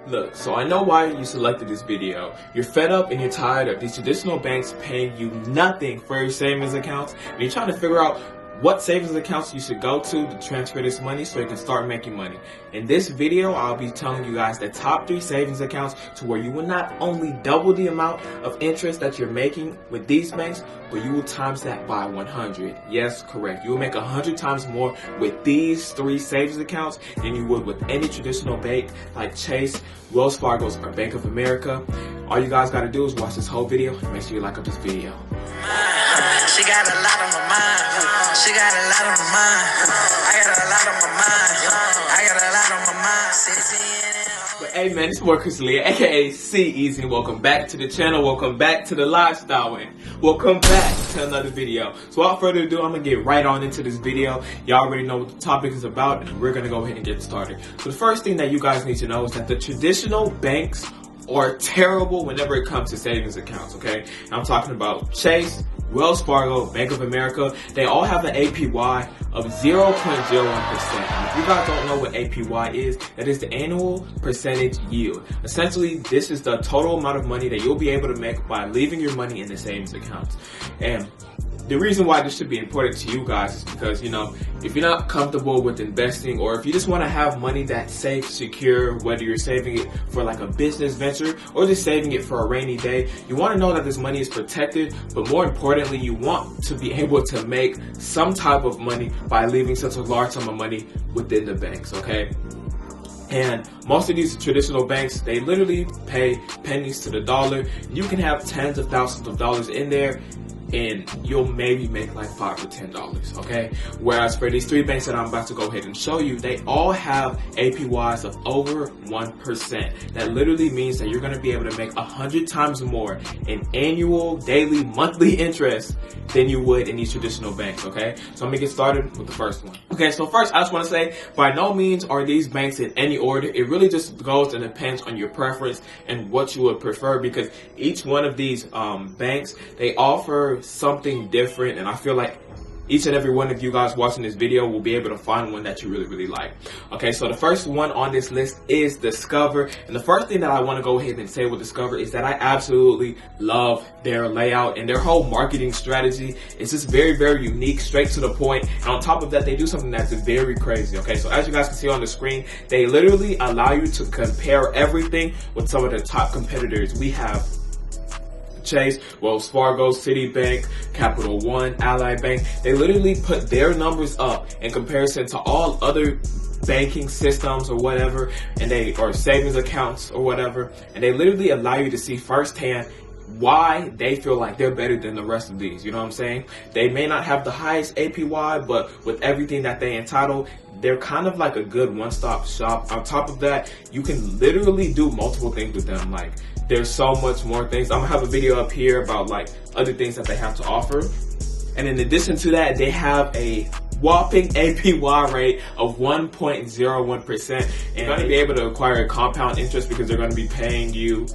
Look, so I know why you selected this video. You're fed up and you're tired of these traditional banks paying you nothing for your savings accounts, and you're trying to figure out what savings accounts you should go to transfer this money so you can start making money. In this video, I'll be telling you guys the top 3 savings accounts to where you will not only double the amount of interest that you're making with these banks, but you will times that by 100. Yes, correct. You will make 100 times more with these 3 savings accounts than you would with any traditional bank like Chase, Wells Fargo, or Bank of America. All you guys gotta do is watch this whole video and make sure you like up this video. She got a lot on my mind. She got a lot on my mind. I got a lot on my mind. I got a lot on my mind. But hey man, it's Marcus Lee, aka CEasy, and welcome back to the channel. Welcome back to the lifestyle, and welcome back to another video. So without further ado, I'm gonna get right on into this video. Y'all already know what the topic is about, and we're gonna go ahead and get started. So the first thing that you guys need to know is that the traditional banks are terrible whenever it comes to savings accounts, okay? And I'm talking about Chase, Wells Fargo, Bank of America. They all have an APY of 0.01%. And if you guys don't know what APY is, that is the annual percentage yield. Essentially, this is the total amount of money that you'll be able to make by leaving your money in the savings accounts. And the reason why this should be important to you guys is because, you know, if you're not comfortable with investing, or if you just want to have money that's safe, secure, whether you're saving it for like a business venture or just saving it for a rainy day, you want to know that this money is protected, but more importantly, you want to be able to make some type of money by leaving such a large sum of money within the banks, okay? And most of these traditional banks, they literally pay pennies to the dollar. You can have tens of thousands of dollars in there, and you'll maybe make like $5 or $10, okay? Whereas for these 3 banks that I'm about to go ahead and show you, they all have APYs of over 1%. That literally means that you're gonna be able to make 100 times more in annual, daily, monthly interest than you would in these traditional banks, okay? So I'm gonna get started with the first one. Okay, so first I just wanna say, by no means are these banks in any order. It really just goes and depends on your preference and what you would prefer, because each one of these banks, they offer something different, and I feel like each and every one of you guys watching this video will be able to find one that you really like. Okay, so the first one on this list is Discover, and the first thing that I want to go ahead and say with Discover is that I absolutely love their layout, and their whole marketing strategy is just very unique, straight to the point. And on top of that, they do something that's very crazy. Okay, so as you guys can see on the screen, they literally allow you to compare everything with some of the top competitors. We have Chase, Wells Fargo, Citibank, Capital One, Ally Bank. They literally put their numbers up in comparison to all other banking systems or whatever, or savings accounts or whatever, and they literally allow you to see firsthand why they feel like they're better than the rest of these. You know what I'm saying? They may not have the highest APY, but with everything that they entitle, they're kind of like a good one-stop shop. On top of that, you can literally do multiple things with them. Like, there's so much more things. I'm gonna have a video up here about like other things that they have to offer. And in addition to that, they have a whopping APY rate of 1.01%. And you're gonna be able to acquire compound interest because they're gonna be paying you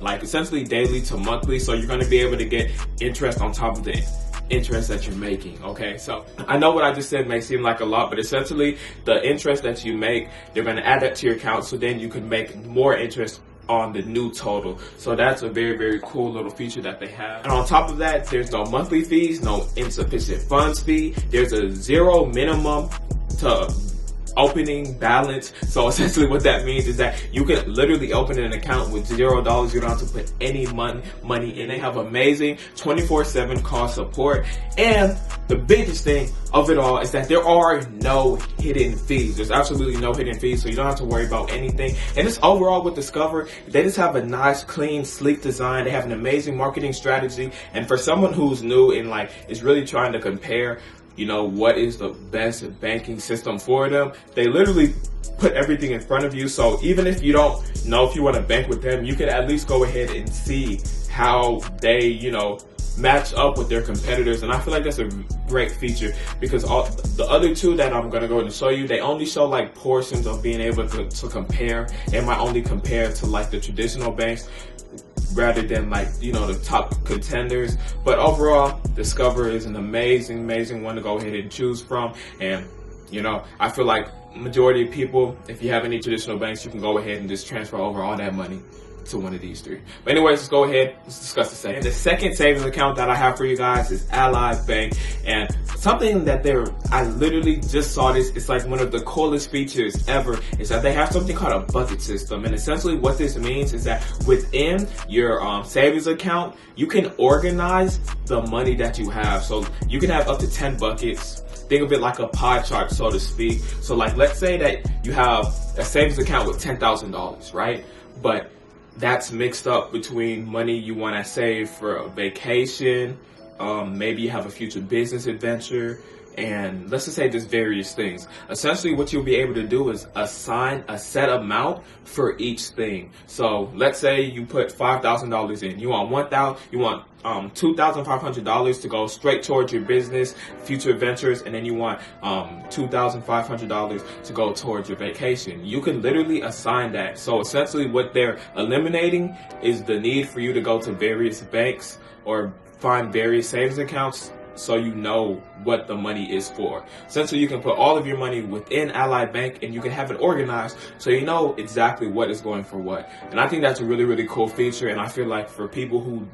like essentially daily to monthly. So you're gonna be able to get interest on top of the interest that you're making, okay? So I know what I just said may seem like a lot, but essentially the interest that you make, they're gonna add that to your account, so then you can make more interest on the new total. So that's a very cool little feature that they have. And on top of that, there's no monthly fees, no insufficient funds fee. There's a 0 minimum to opening balance. So essentially what that means is that you can literally open an account with $0. You don't have to put any money in. They have amazing 24/7 call support, and the biggest thing of it all is that there are no hidden fees. There's absolutely no hidden fees, so you don't have to worry about anything. And just overall with Discover, they just have a nice, clean, sleek design. They have an amazing marketing strategy, and for someone who's new and like is really trying to compare, you know, what is the best banking system for them, they literally put everything in front of you. So even if you don't know if you want to bank with them, you can at least go ahead and see how they, you know, match up with their competitors. And I feel like that's a great feature, because all the other 2 that I'm going to go ahead and show you, they only show like portions of being able to compare, and might only compare to like the traditional banks rather than like, you know, the top contenders. But overall, Discover is an amazing one to go ahead and choose from. And you know, I feel like majority of people, if you have any traditional banks, you can go ahead and just transfer over all that money to one of these three. But anyways, let's go ahead, let's discuss the second. The second savings account that I have for you guys is Ally Bank, and something that I literally just saw this, it's like one of the coolest features ever, is that they have something called a bucket system. And essentially what this means is that within your savings account, you can organize the money that you have. So you can have up to 10 buckets. Think of it like a pie chart, so to speak. So like, let's say that you have a savings account with $10,000, right? But that's mixed up between money you want to save for a vacation, maybe you have a future business adventure, and let's just say there's various things. Essentially what you'll be able to do is assign a set amount for each thing. So let's say you put $5,000 in. You want $2,500 to go straight towards your business, future ventures, and then you want $2,500 to go towards your vacation. You can literally assign that. So essentially what they're eliminating is the need for you to go to various banks or find various savings accounts so you know what the money is for. Essentially, you can put all of your money within Ally Bank and you can have it organized so you know exactly what is going for what. And I think that's a really, really cool feature. And I feel like for people who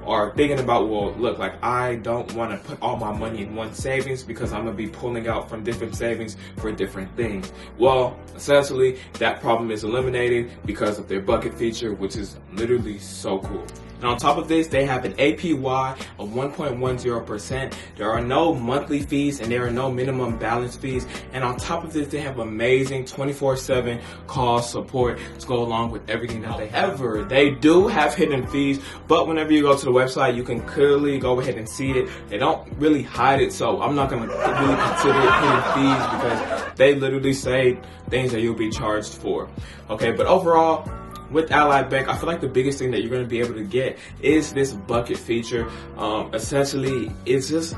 are thinking about, well, look, like I don't want to put all my money in one savings because I'm going to be pulling out from different savings for different things. Well, essentially, that problem is eliminated because of their bucket feature, which is literally so cool. And on top of this, they have an APY of 1.10%. There are no monthly fees and there are no minimum balance fees. And on top of this, they have amazing 24/7 call support to go along with everything that they have. However, they do have hidden fees, but whenever you go to the website, you can clearly go ahead and see it. They don't really hide it, so I'm not going to really consider it hidden fees because they literally say things that you'll be charged for. Okay, but overall, with Ally Bank, I feel like the biggest thing that you're going to be able to get is this bucket feature. Essentially, it's just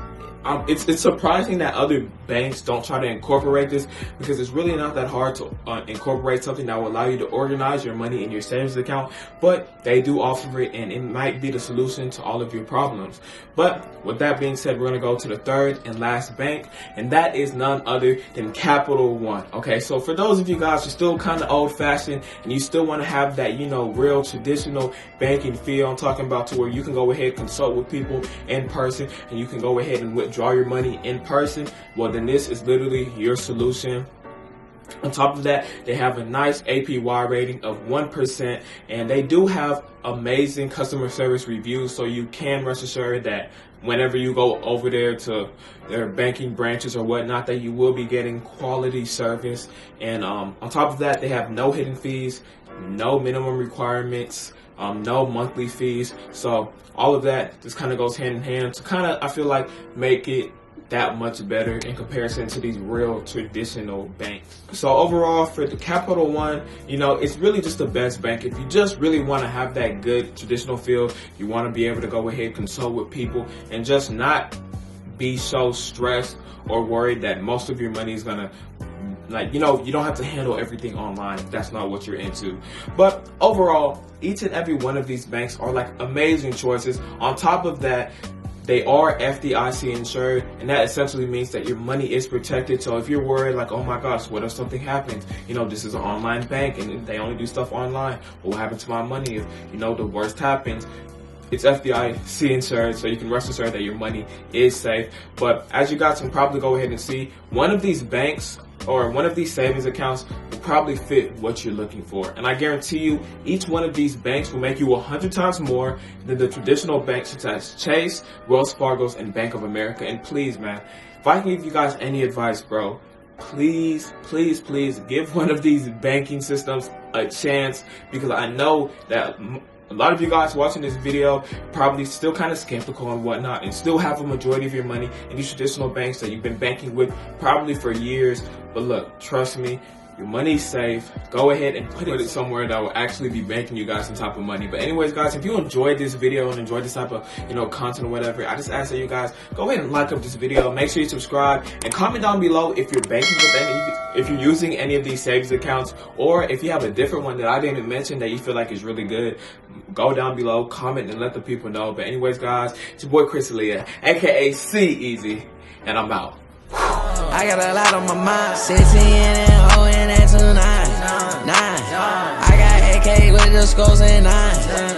it's surprising that other banks don't try to incorporate this because it's really not that hard to incorporate something that will allow you to organize your money in your savings account, but they do offer it and it might be the solution to all of your problems. But with that being said, we're going to go to the third and last bank, and that is none other than Capital One. Okay, so for those of you guys who are still kind of old fashioned and you still want to have that, you know, real traditional banking feel, I'm talking about to where you can go ahead and consult with people in person and you can go ahead and withdraw your money in person, well then this is literally your solution. On top of that, they have a nice APY rating of 1%, and they do have amazing customer service reviews, so you can rest assured that whenever you go over there to their banking branches or whatnot, that you will be getting quality service. And on top of that, they have no hidden fees, no minimum requirements, no monthly fees. So all of that just kind of goes hand in hand to kind of, I feel like, make it that much better in comparison to these real traditional banks. So overall, for the Capital One, you know, it's really just the best bank. If you just really want to have that good traditional feel, you want to be able to go ahead, consult with people, and just not be so stressed or worried that most of your money is gonna, like, you know, you don't have to handle everything online if that's not what you're into. But overall, each and every one of these banks are like amazing choices. On top of that, they are FDIC insured, and that essentially means that your money is protected. So if you're worried, like, oh my gosh, what if something happens? You know, this is an online bank and they only do stuff online. What will happen to my money if, you know, the worst happens? It's FDIC insured, so you can rest assured that your money is safe. But as you guys can probably go ahead and see, one of these banks or one of these savings accounts will probably fit what you're looking for. And I guarantee you, each one of these banks will make you 100 times more than the traditional banks such as Chase, Wells Fargo's, and Bank of America. And please, man, if I can give you guys any advice, bro, please, please, please give one of these banking systems a chance, because I know that a lot of you guys watching this video probably still kind of skeptical and whatnot and still have a majority of your money in these traditional banks that you've been banking with probably for years. But look, trust me, your money's safe. Go ahead and put it somewhere that will actually be banking you guys some type of money. But anyways, guys, if you enjoyed this video and enjoyed this type of, you know, content or whatever, I just ask that you guys go ahead and like up this video. Make sure you subscribe and comment down below if you're banking with if you're using any of these savings accounts, or if you have a different one that I didn't mention that you feel like is really good. Go down below, comment, and let the people know. But anyways, guys, it's your boy Chris Aaliyah, aka CEasy, and I'm out. I got a lot on my mind. 16 and O and that 29. I got AK with the scores and 9.